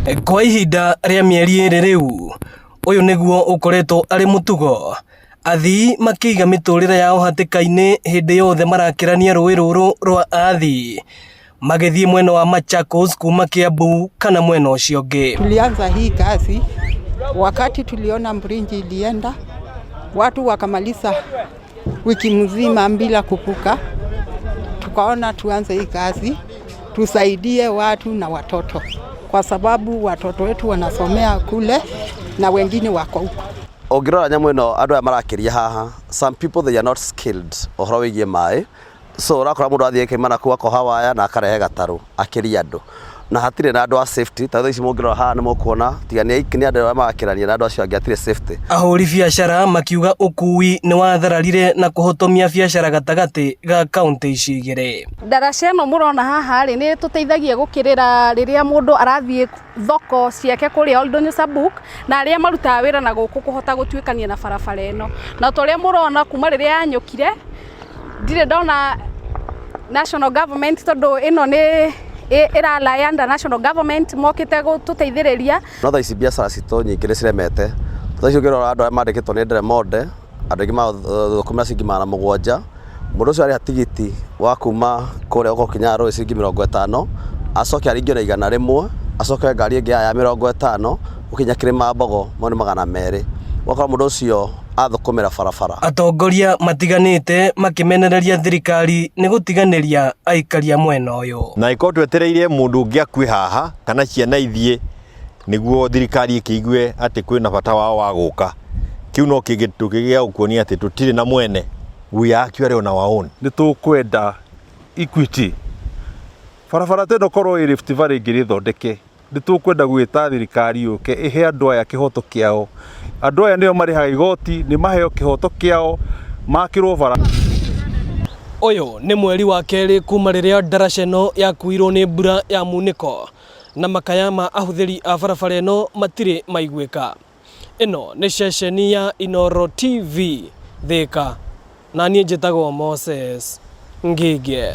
Kwa ihinda rĩa mĩeri ĩrĩ rĩu, ũyũ nĩguo ũkoretwo arĩ mũtugo. Athi makĩiga mĩtũrĩre yao hatĩka-inĩ hĩndĩ yothe marakĩrania rũĩ rũrũ rwa Athi, magĩthiĩ mwena wa Machakos kuma Kiambu kana mwena ũcio ũngĩ. Tulianza hii kazi wakati tuliona mringi ilienda, watu wakamaliza wiki mzima bila kupuka. Tukaona tuanze hii kazi tusaidie watu na watoto, kwa sababu watoto wetu wanasomea kule na wengine wako huko. Ongirora nyamu ino andu aya marakiria haha, some people they are not skilled ohoro wigie maaĩ, so urakora mundu athie kimana kuwa ko hawaya na akarehe gataru akiria andu na hatire na andu a safety. Tatho ici mungirora haha ni mukuona tigania iki ni andu aya marakirania na andu acio angi atire safety. Ahuri biashara makiuga ukui ni wathararire na kuhotomia biashara gatagati ga kaunti ici igire. Ndaraca ĩno mũrona haha rĩ nĩ tũteithagia gũkirĩra rĩrĩa mũndũ arathiĩ thoko ciake kũrĩa Donyo Sapuk na arĩa marutaga wĩra na gũkũ kũhota gũtuĩkania na barabara ĩno. Na tũrĩa mũrona kuma rĩrĩa yanyũkire ndirĩ ndona national government tondũ ĩno nĩ ĩralaya national government mokĩte gũtũteithĩrĩria. No thaa ici biacara citũ nyingĩ nĩ ciremete. Thaa ici ũngĩrora andũ arĩa mandĩkĩtwo nĩ nderemonde, andũ aingĩ mathũkũmĩra ciringi 700. Mũndũ ũcio arĩha tigiti wa kuma kũrĩa gũkinya rũĩ ciringi 50, acoke aringio na 100, acoke ngari ĩngĩ ya 50 ũkinya kĩrĩma Mbogo mone 200. Wakora mũndũ ũcio athũkũmĩra barabara. Atongoria matiganĩte makimenereria thirikari nĩ gũtiganĩria aikaria mwena ũyũ. Na iko twetereire mũndũ ũngĩ akue haha kana ciana ithie nĩguo thirikari ĩkĩigue atĩ kwĩna bata wao wa gũka. Kiu no kĩgĩtũkĩgĩa gũkuonia atĩ tũtirĩ na mwene, we are actually on our own. Nĩ tũkwenda equity. Barabara teno korwo ĩ Rift Valley ngĩrĩ thondeke. Nĩ tũkwenda gwĩta thirikari yũke ihe andũ aya kĩhoto kĩao. Andũ aya nĩo marĩhaga igoti, nĩ maheo kĩhoto kĩao makĩrwo bara. Ũyũ nĩ mweri wa kerĩ kuma rĩrĩa ndaraca ĩno yakuirwo nĩ mbura ya munĩko na makaya ma ahũthĩri a barabara ĩno matirĩ maiguĩka. Ĩno nĩ ceceni ya Inooro TV Thĩka na niĩ njĩtagwo Moses Ngige.